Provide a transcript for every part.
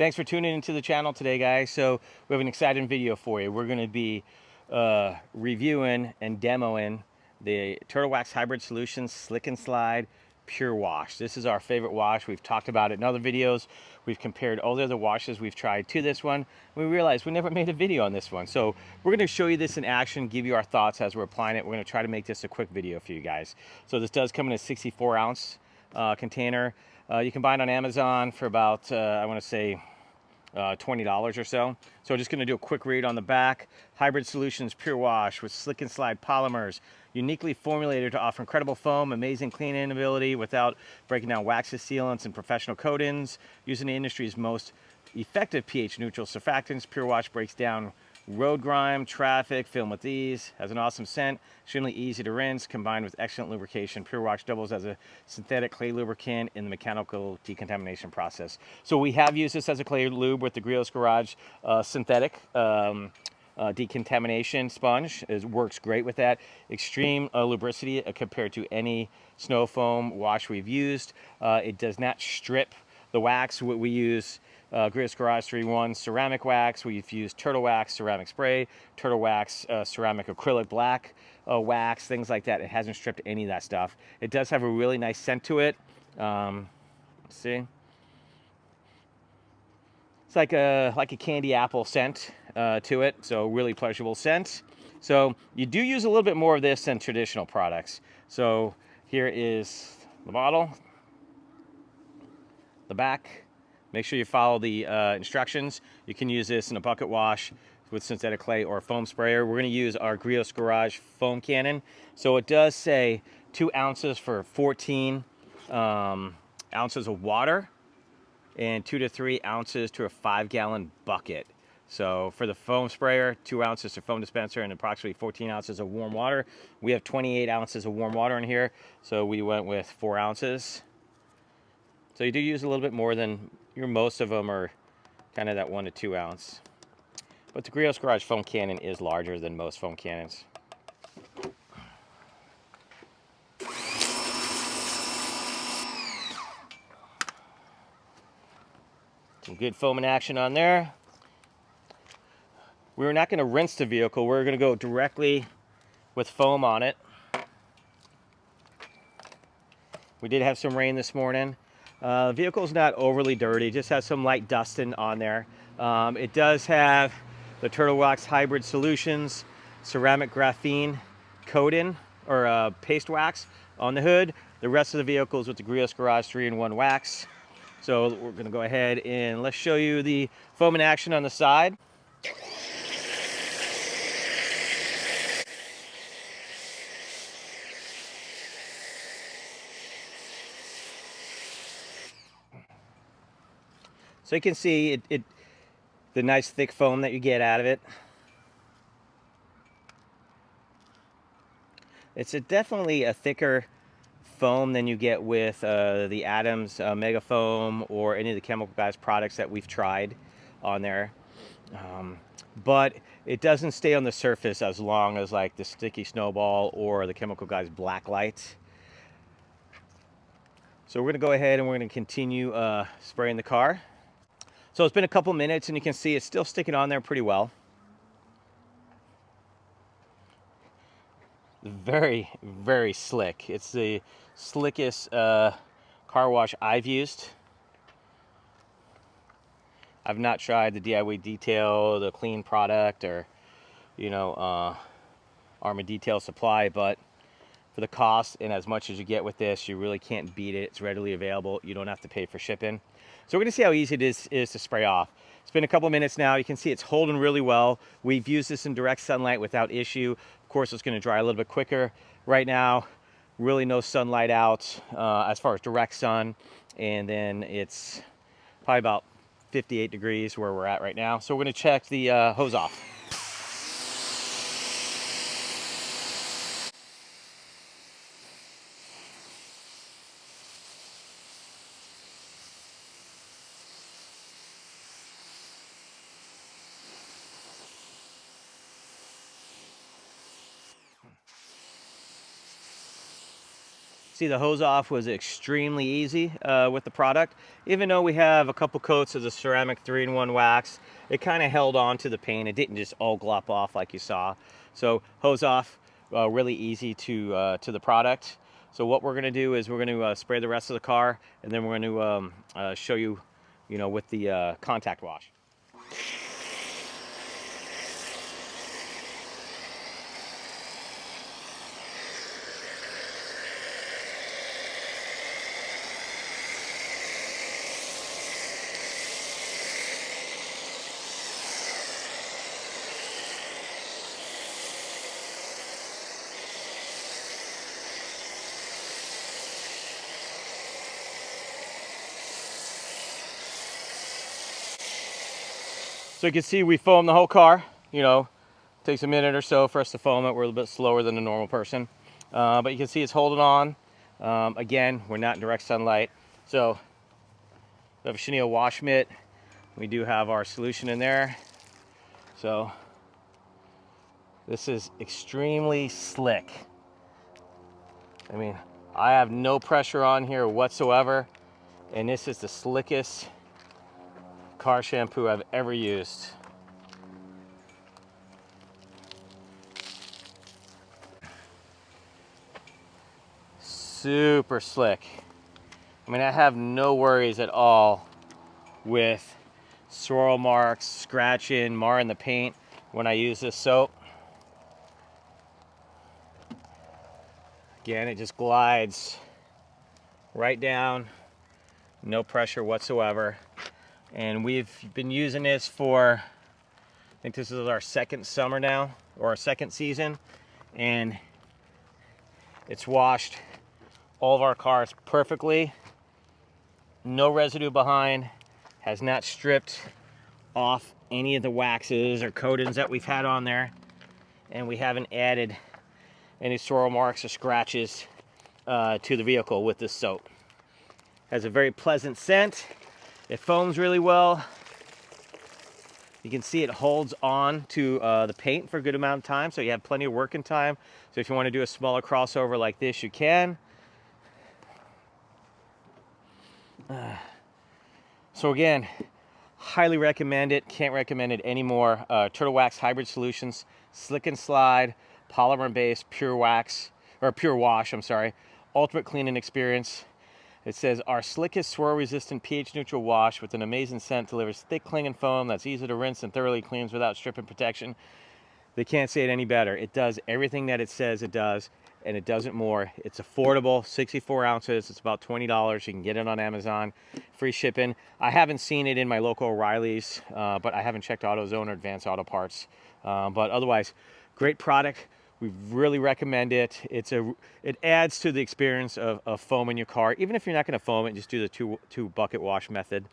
Thanks for tuning into the channel today, guys. So we have an exciting video for you. We're going to be reviewing and demoing the Turtle Wax Hybrid Solutions Slick and Slide Pure Wash. This is our favorite wash. We've talked about it in other videos. We've compared all the other washes we've tried to this one. We realized we never made a video on this one. So we're going to show you this in action, give you our thoughts as we're applying it. We're going to try to make this a quick video for you guys. So this does come in a 64-ounce container. You can buy it on Amazon for about, I want to say, $20 or so. So just going to do a quick read on the back. Hybrid Solutions Pure Wash with Slick and Slide polymers, uniquely formulated to offer incredible foam, amazing cleaning ability without breaking down waxes, sealants, and professional coatings. Using the industry's most effective pH neutral surfactants, Pure Wash breaks down road grime, traffic, film with ease, has an awesome scent, extremely easy to rinse, combined with excellent lubrication. Pure Wash doubles as a synthetic clay lubricant in the mechanical decontamination process. So we have used this as a clay lube with the Griot's Garage synthetic decontamination sponge. It works great with that. Extreme lubricity compared to any snow foam wash we've used. It does not strip the wax. We use Griot's Garage 3-in-1 ceramic wax. We've used Turtle Wax ceramic spray, Turtle Wax ceramic acrylic black wax, things like that. It hasn't stripped any of that stuff. It does have a really nice scent to it. Let's see. It's like a candy apple scent to it, so really pleasurable scent. So you do use a little bit more of this than traditional products. So here is the bottle, the back. Make sure you follow the instructions. You can use this in a bucket wash with synthetic clay or foam sprayer. We're going to use our Griot's Garage foam cannon. So it does say 2 ounces for 14 ounces of water and 2 to 3 ounces to a 5-gallon bucket. So for the foam sprayer, 2 ounces to foam dispenser and approximately 14 ounces of warm water. We have 28 ounces of warm water in here, so we went with 4 ounces. So you do use a little bit more than most of them are kind of that 1 to 2 ounce. But the Griot's Garage foam cannon is larger than most foam cannons. Some good foaming action on there. We're not going to rinse the vehicle. We're going to go directly with foam on it. We did have some rain this morning. The vehicle's not overly dirty, just has some light dusting on there. It does have the Turtle Wax Hybrid Solutions ceramic graphene coating or paste wax on the hood. The rest of the vehicle is with the Griot's Garage 3-in-1 wax. So we're going to go ahead and let's show you the foam in action on the side. So you can see the nice thick foam that you get out of it. It's definitely a thicker foam than you get with the Adams Mega Foam or any of the Chemical Guys products that we've tried on there. But it doesn't stay on the surface as long as like the Sticky Snowball or the Chemical Guys Black Light. So we're going to go ahead and we're going to continue spraying the car. So it's been a couple minutes and you can see it's still sticking on there pretty well. Very, very slick. It's the slickest car wash I've used. I've not tried the DIY Detail, the Clean product, or Arma Detail Supply, but for the cost and as much as you get with this, you really can't beat it. It's readily available. You don't have to pay for shipping. So we're going to see how easy it is to spray off. It's been a couple minutes now. You can see it's holding really well. We've used this in direct sunlight without issue. Of course, it's going to dry a little bit quicker. Right now, really no sunlight out as far as direct sun. And then it's probably about 58 degrees where we're at right now. So we're going to check the hose off. See, the hose off was extremely easy with the product. Even though we have a couple coats of the ceramic 3-in-1 wax, it kind of held on to the paint. It didn't just all glop off like you saw. So hose off, really easy to the product. So what we're going to do is we're going to spray the rest of the car, and then we're going to show you, with the contact wash. So you can see we foam the whole car. Takes a minute or so for us to foam it. We're a little bit slower than a normal person. But you can see it's holding on. Again, we're not in direct sunlight. So we have a chenille wash mitt. We do have our solution in there. So this is extremely slick. I mean, I have no pressure on here whatsoever. And this is the slickest car shampoo I've ever used. Super slick. I mean, I have no worries at all with swirl marks, scratching, marring the paint when I use this soap. Again, it just glides right down, no pressure whatsoever. And we've been using this for, I think this is our second summer now, or our second season, and it's washed all of our cars perfectly. No residue behind, has not stripped off any of the waxes or coatings that we've had on there, and we haven't added any swirl marks or scratches to the vehicle with this soap. Has a very pleasant scent. It foams really well. You can see it holds on to the paint for a good amount of time, so you have plenty of working time. So if you want to do a smaller crossover like this, you can. So again, highly recommend it. Can't recommend it anymore. Turtle Wax Hybrid Solutions, Slick and Slide, polymer-based pure wax, or pure wash, I'm sorry. Ultimate cleaning experience. It says, our slickest swirl-resistant pH-neutral wash with an amazing scent delivers thick clinging foam that's easy to rinse and thoroughly cleans without stripping protection. They can't say it any better. It does everything that it says it does, and it does it more. It's affordable, 64 ounces. It's about $20. You can get it on Amazon. Free shipping. I haven't seen it in my local O'Reilly's, but I haven't checked AutoZone or Advanced Auto Parts. But otherwise, great product. We really recommend it. It adds to the experience of foaming your car. Even if you're not going to foam it, just do the two bucket wash method,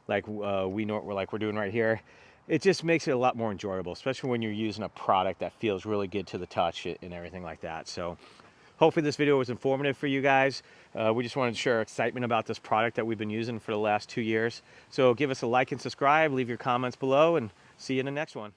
like we're doing right here. It just makes it a lot more enjoyable, especially when you're using a product that feels really good to the touch and everything like that. So hopefully this video was informative for you guys. We just wanted to share our excitement about this product that we've been using for the last 2 years. So give us a like and subscribe, leave your comments below, and see you in the next one.